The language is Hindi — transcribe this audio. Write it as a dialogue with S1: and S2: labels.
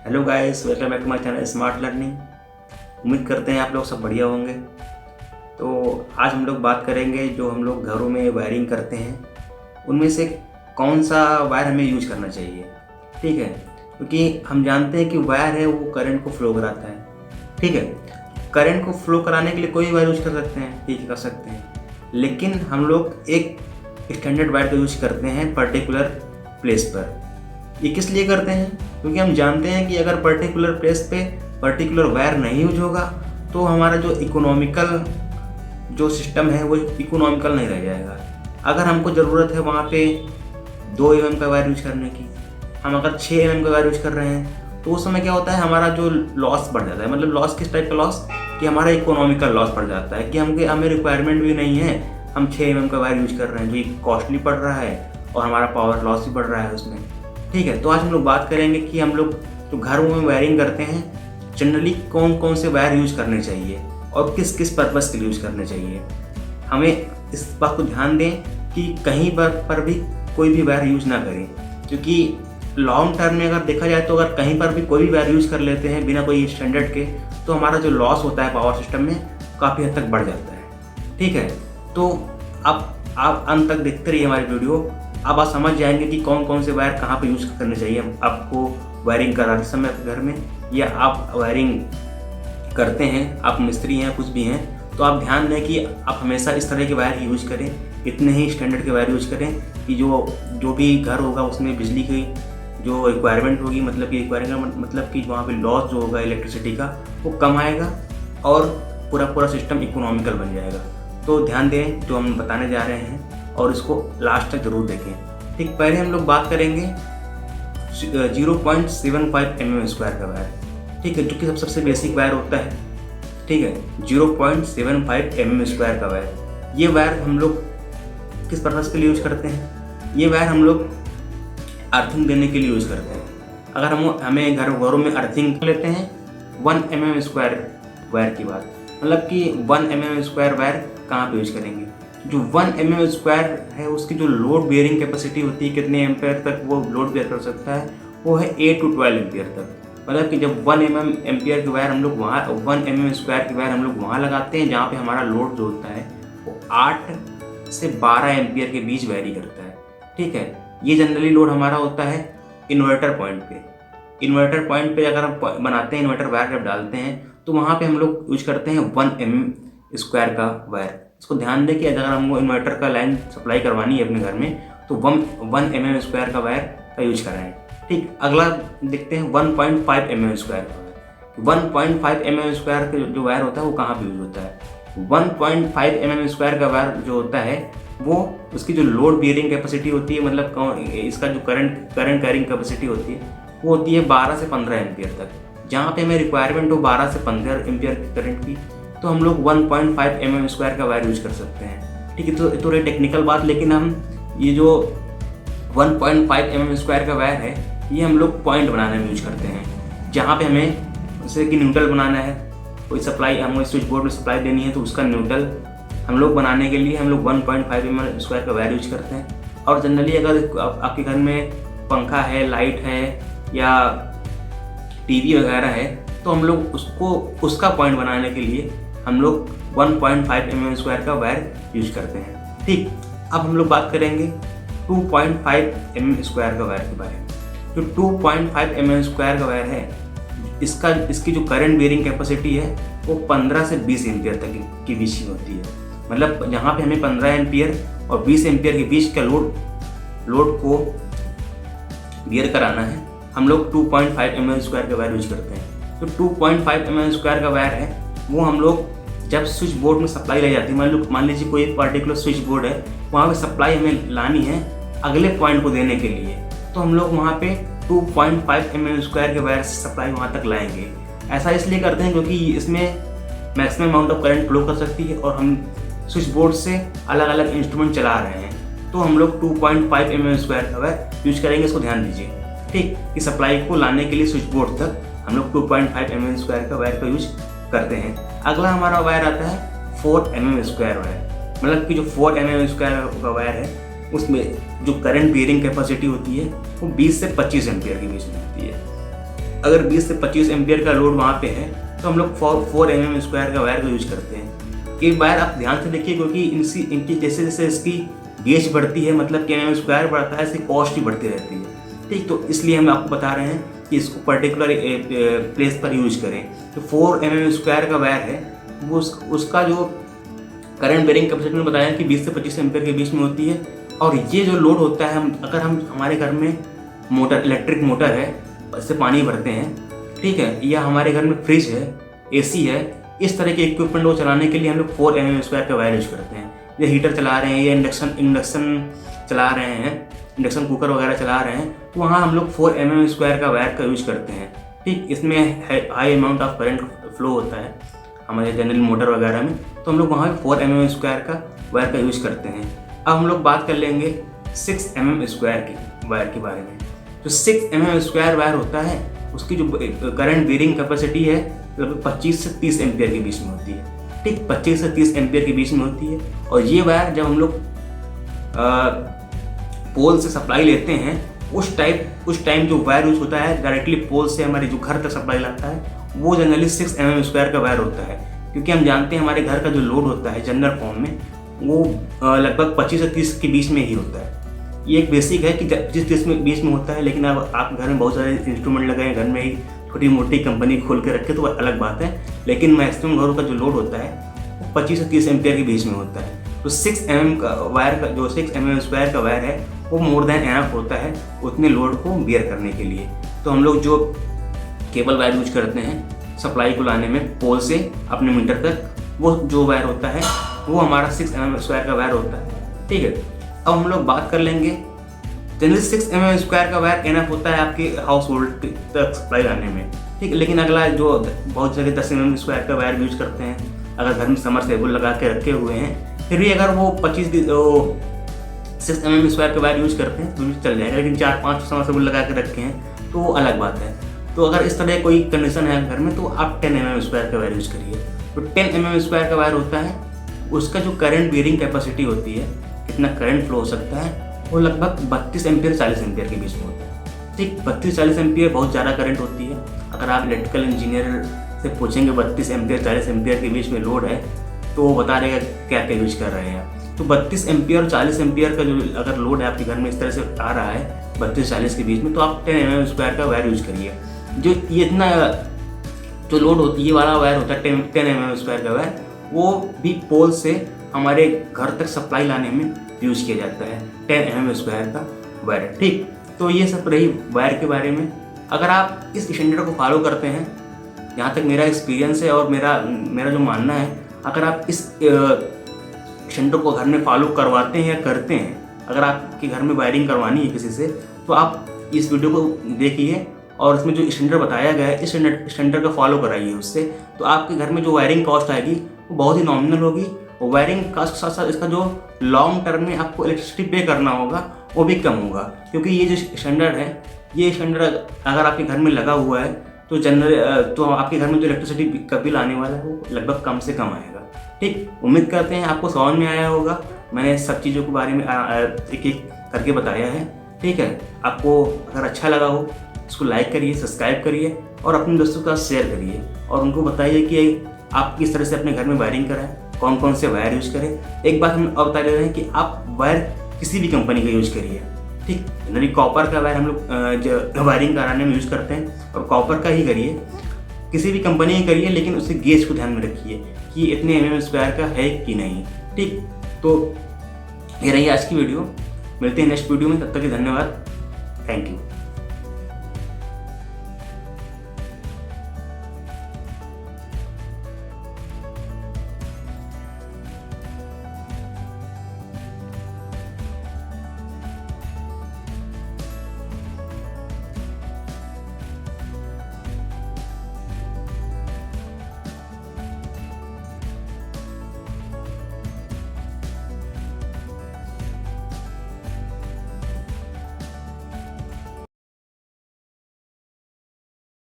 S1: Hello guys, welcome back to my channel smart learning. उम्मीद करते हैं आप लोग सब बढ़िया होंगे। तो आज हम लोग बात करेंगे जो हम लोग घरों में वायरिंग करते हैं उनमें से कौन सा वायर हमें यूज करना चाहिए। ठीक है, क्योंकि हम जानते हैं कि वायर है वो करंट को फ्लो कराता है। ठीक है, करंट को फ्लो कराने के लिए कोई वायर यूज कर सकते हैं, ठीक कर सकते हैं, लेकिन हम लोग एक स्टैंडर्ड वायर का यूज करते हैं पर्टिकुलर प्लेस पर। ये किस लिए करते हैं? क्योंकि हम जानते हैं कि अगर पर्टिकुलर प्लेस पे पर्टिकुलर वायर नहीं यूज होगा तो हमारा जो इकोनॉमिकल जो सिस्टम है वो इकोनॉमिकल नहीं रह जाएगा। अगर हमको ज़रूरत है वहाँ पे 2 mm का वायर यूज करने की, हम अगर 6 mm का वायर यूज कर रहे हैं तो उस समय क्या होता है, हमारा जो लॉस बढ़ जाता है। मतलब लॉस किस टाइप का लॉस, कि हमारा इकोनॉमिकल लॉस बढ़ जाता है कि हमें रिक्वायरमेंट भी नहीं है, हम 6 mm का वायर यूज कर रहे हैं जो कॉस्टली पड़ रहा है और हमारा पावर लॉस भी बढ़ रहा है उसमें। ठीक है, तो आज हम लोग बात करेंगे कि हम लोग जो घरों में वायरिंग करते हैं जनरली कौन कौन से वायर यूज करने चाहिए और किस किस पर्पज़ के लिए यूज करने चाहिए। हमें इस बात को ध्यान दें कि कहीं पर भी कोई भी वायर यूज ना करें, क्योंकि लॉन्ग टर्म में अगर देखा जाए तो अगर कहीं पर भी कोई भी वायर यूज कर लेते हैं बिना कोई स्टैंडर्ड के तो हमारा जो लॉस होता है पावर सिस्टम में काफ़ी हद तक बढ़ जाता है। ठीक है, तो अब आप अंत तक देखते रहिए हमारी वीडियो। अब आप समझ जाएंगे कि कौन कौन से वायर कहाँ पे यूज़ करने चाहिए आपको वायरिंग कराते समय घर में, या आप वायरिंग करते हैं, आप मिस्त्री हैं, कुछ भी हैं, तो आप ध्यान दें कि आप हमेशा इस तरह के वायर यूज़ करें, इतने ही स्टैंडर्ड के वायर यूज़ करें कि जो भी घर होगा उसमें बिजली की जो रिक्वायरमेंट होगी, मतलब कि रिक्वायरमेंट मतलब कि वहाँ पे लॉस जो होगा इलेक्ट्रिसिटी का वो कम आएगा और पूरा सिस्टम इकोनॉमिकल बन जाएगा। तो ध्यान दें जो हम बताने जा रहे हैं और इसको लास्ट तक जरूर देखें। ठीक, पहले हम लोग बात करेंगे 0.75 mm स्क्वायर का वायर। ठीक है, जो कि सबसे बेसिक वायर होता है। ठीक है, 0.75 mm स्क्वायर का वायर, ये वायर हम लोग किस पर्पज़ के लिए यूज करते हैं? ये वायर हम लोग अर्थिंग देने के लिए यूज करते हैं। अगर हमें घरों में अर्थिंग लेते हैं 1 mm स्क्वायर वायर की बात, मतलब कि 1 mm स्क्वायर वायर कहाँ पे यूज करेंगे? जो 1 mm स्क्वायर है उसकी जो लोड बेयरिंग कैपेसिटी होती है, कितने एम्पेयर तक वो लोड बेयर कर सकता है, वो है 8 to 12 एम्पियर तक। मतलब कि जब 1 mm एम्पियर की वायर हम लोग वहाँ 1 mm स्क्वायर की वायर हम लोग वहाँ लगाते हैं जहाँ पे हमारा लोड जो होता है वो 8 से 12 एम्पियर के बीच वेरी करता है। ठीक है, ये जनरली लोड हमारा होता है इन्वर्टर पॉइंट पे। इन्वर्टर पॉइंट पे अगर हम बनाते हैं, इन्वर्टर वायर जब डालते हैं तो वहाँ पे हम लोग यूज करते हैं 1 mm स्क्वायर का वायर। इसको ध्यान दें कि अगर हमको इन्वर्टर का लाइन सप्लाई करवानी है अपने घर में तो 1 mm स्क्वायर का वायर का यूज कराएं। ठीक, अगला देखते हैं 1.5 mm स्क्वायर का वायर। 1.5 mm स्क्वायर का जो वायर होता है वो कहाँ पे यूज होता है? 1.5 mm स्क्वायर का वायर जो होता है वो उसकी जो लोड बियरिंग कैपेसिटी होती है, मतलब इसका जो करंट कैरिंग कैपेसिटी होती है वो होती है 12 से 15 एम्पियर तक। जहाँ पे हमें रिक्वायरमेंट हो 12 से 15 एम्पियर करंट की तो हम लोग 1.5 mm स्क्वायर का वायर यूज कर सकते हैं। ठीक है, तो थोड़ी टेक्निकल बात, लेकिन हम ये जो 1.5 mm स्क्वायर का वायर है ये हम लोग पॉइंट बनाने में यूज करते हैं। जहाँ पे हमें जैसे कि न्यूट्रल बनाना है, कोई सप्लाई हमें स्विच बोर्ड में सप्लाई देनी है तो उसका न्यूट्रल हम लोग बनाने के लिए हम लोग 1.5 mm स्क्वायर का वायर यूज करते हैं। और जनरली अगर आपके घर में पंखा है, लाइट है या टीवी वगैरह है तो हम लोग उसका पॉइंट बनाने के लिए हम लोग 1.5 mm स्क्वायर का वायर यूज करते हैं। ठीक, अब हम लोग बात करेंगे 2.5 mm स्क्वायर का वायर के बारे में। जो 2.5 mm स्क्वायर का वायर है इसकी जो करंट बेयरिंग कैपेसिटी है वो 15 से 20 एम्पियर तक की बीच की होती है। मतलब जहाँ पे हमें 15 एम्पियर और 20 एम्पियर के बीच का लोड को बियर कराना है, हम लोग 2.5 mm स्क्वायर का वायर यूज करते हैं। तो 2.5 mm स्क्वायर का वायर है वो हम लोग जब स्विच बोर्ड में सप्लाई लाई जाती है, मान लीजिए कोई पर्टिकुलर स्विच बोर्ड है, वहाँ पे सप्लाई हमें लानी है अगले पॉइंट को देने के लिए, तो हम लोग वहाँ पे 2.5 mm स्क्वायर के वायर से सप्लाई वहाँ तक लाएंगे। ऐसा इसलिए करते हैं क्योंकि इसमें maximum amount of current flow कर सकती है और हम स्विच बोर्ड से अलग अलग इंस्ट्रूमेंट चला रहे हैं, तो हम लोग 2.5 mm स्क्वायर का वायर यूज करेंगे। इसको ध्यान दीजिए। ठीक, कि सप्लाई को लाने के लिए स्विच बोर्ड तक हम लोग 2.5 mm स्क्वायर का वायर का यूज करते हैं। अगला हमारा वायर आता है 4 mm स्क्वायर वायर। मतलब कि जो 4 mm स्क्वायर का वायर है उसमें जो करंट बियरिंग कैपेसिटी होती है वो 20 से 25 एम्पियर के बीच में होती है। अगर 20 से 25 एम्पियर का लोड वहाँ पे है तो हम लोग 4 mm स्क्वायर का वायर का यूज करते हैं। ये वायर आप ध्यान से देखिए, क्योंकि इनकी जैसे जैसे इसकी गेज बढ़ती है, मतलब कि mm स्क्वायर बढ़ता है, इसकी कॉस्ट भी बढ़ती रहती है। ठीक, तो इसलिए हम आपको बता रहे हैं कि इसको पर्टिकुलर प्लेस पर यूज करें। तो 4 mm स्क्वायर का वायर है, वो उसका जो करंट बेरिंग कैपेसिटी में बताया कि 20 से 25 एम्पियर के बीच में होती है। और ये जो लोड होता है, अगर हम हमारे घर में मोटर, इलेक्ट्रिक मोटर है, इससे पानी भरते हैं, ठीक है, या हमारे घर में फ्रिज है, एसी है, इस तरह के इक्विपमेंट को चलाने के लिए हम लोग 4 mm स्क्वायर का वायर यूज करते हैं। या हीटर चला रहे हैं या इंडक्शन चला रहे हैं, इंडक्शन कुकर वगैरह चला रहे हैं, तो वहाँ हम लोग 4 mm स्क्वायर का वायर का यूज करते हैं। ठीक, इसमें high amount of current flow होता है हमारे जनरल मोटर वगैरह में, तो हम लोग वहाँ 4 mm स्क्वायर का वायर का यूज करते हैं। अब हम लोग बात कर लेंगे 6 mm स्क्वायर की वायर के बारे में। जो 6 mm स्क्वायर वायर होता है, उसकी जो करंट बेरिंग कैपेसिटी है लगभग 25 से 30 एम्पियर के बीच में होती है। ठीक, 25 से 30 एम्पियर के बीच में होती है। और ये वायर जब हम लोग पोल से सप्लाई लेते हैं, उस टाइम जो वायर यूज होता है डायरेक्टली पोल से हमारे जो घर तक सप्लाई लाता है, वो जनरली 6 mm स्क्वायर का वायर होता है। क्योंकि हम जानते हैं हमारे घर का जो लोड होता है जनरल फॉर्म में, वो लगभग 25 से 30 के बीच में ही होता है। ये एक बेसिक है कि जिस बीच में होता है, लेकिन अब आप घर में बहुत सारे इंस्ट्रूमेंट लगे हैं, घर में ही छोटी मोटी कंपनी खोल के रखे तो वो अलग बात है, लेकिन मैक्सिमम घरों का जो लोड होता है वो 25 से 30 एम्पियर के बीच में होता है। तो 6 mm का वायर का जो 6 mm स्क्वायर का वायर है, वो मोर देन एनफ होता है उतने लोड को बियर करने के लिए। तो हम लोग जो केबल वायर यूज करते हैं सप्लाई को लाने में पोल से अपने मीटर तक, वो जो वायर होता है वो हमारा 6 mm स्क्वायर का वायर होता है। ठीक है, अब हम लोग बात कर लेंगे, जनरली 6 mm स्क्वायर का वायर एनफ होता है आपके हाउस होल्ड तक सप्लाई लाने में। ठीक है, लेकिन अगला जो बहुत जगह 10 mm स्क्वायर का वायर यूज करते हैं, अगर घर में समरसेबल लगा के रखे हुए हैं, फिर भी अगर वो 6 mm स्क्वायर का वायर यूज करते हैं तो भी चल जाएगा, लेकिन 4-5 समरसेबल लगा के रखे हैं तो वो अलग बात है। तो अगर इस तरह कोई कंडीशन है घर में, तो आप 10 mm स्क्वायर का वायर यूज करिए। तो 10 mm स्क्वायर का वायर होता है, उसका जो करंट बेरिंग कैपेसिटी होती है, कितना करंट फ्लो हो सकता है, वो लगभग 32 एम्पियर 40 एम्पियर के बीच में होता है। ठीक, 32-40 एम्पियर बहुत ज़्यादा करंट होती है। अगर आप इलेक्ट्रिकल इंजीनियर से पूछेंगे 32 एम्पियर 40 एम्पियर के बीच में लोड है, तो वो बता देगा क्या क्या यूज कर रहे हैं। तो 32 एम्पियर और 40 एम्पियर का जो अगर लोड है आपके घर में इस तरह से आ रहा है 32-40 के बीच में, तो आप 10 mm स्क्वायर का वायर यूज करिए। जो ये इतना जो लोड होती है, ये वाला वायर होता है 10 mm स्क्वायर का वायर, वो भी पोल से हमारे घर तक सप्लाई लाने में यूज किया जाता है 10 mm स्क्वायर का वायर। ठीक, तो ये सब रही वायर के बारे में। अगर आप इस स्टैंडर्ड को फॉलो करते हैं, यहाँ तक मेरा एक्सपीरियंस है और मेरा जो मानना है, अगर आप इस स्टैंडर्ड को घर में फॉलो करवाते हैं या करते हैं, अगर आपके घर में वायरिंग करवानी है किसी से, तो आप इस वीडियो को देखिए और इसमें जो स्टैंडर्ड बताया गया है, इस स्टैंडर्ड को फॉलो कराइए उससे, तो आपके घर में जो वायरिंग कॉस्ट आएगी वो बहुत ही नॉमिनल होगी। और वायरिंग कॉस्ट के साथ साथ इसका जो लॉन्ग टर्म में आपको इलेक्ट्रिसिटी पे करना होगा वो भी कम होगा। क्योंकि ये जो स्टैंडर्ड है, ये स्टैंडर्ड अगर आपके घर में लगा हुआ है तो तो आपके घर में जो इलेक्ट्रिसिटी का बिल आने वाला है वो लगभग कम से कम आएगा। ठीक, उम्मीद करते हैं आपको समझ में आया होगा। मैंने सब चीज़ों के बारे में एक एक करके बताया है। ठीक है, आपको अगर अच्छा लगा हो इसको लाइक करिए, सब्सक्राइब करिए और अपने दोस्तों के साथ शेयर करिए और उनको बताइए कि आप किस तरह से अपने घर में वायरिंग कराएं, कौन कौन से वायर यूज करें। एक बात हम अब बता दे रहे हैं कि आप वायर किसी भी कंपनी का यूज करिए। ठीक, जनरली कॉपर का वायर हम लोग वायरिंग कराने में यूज करते हैं और कॉपर का ही करिए, किसी भी कंपनी का करिए, लेकिन उससे गेज को ध्यान में रखिए कि इतने mm स्क्वायर का है कि नहीं। ठीक, तो ये रही आज की वीडियो, मिलते हैं नेक्स्ट वीडियो में, तब तक के धन्यवाद, थैंक यू।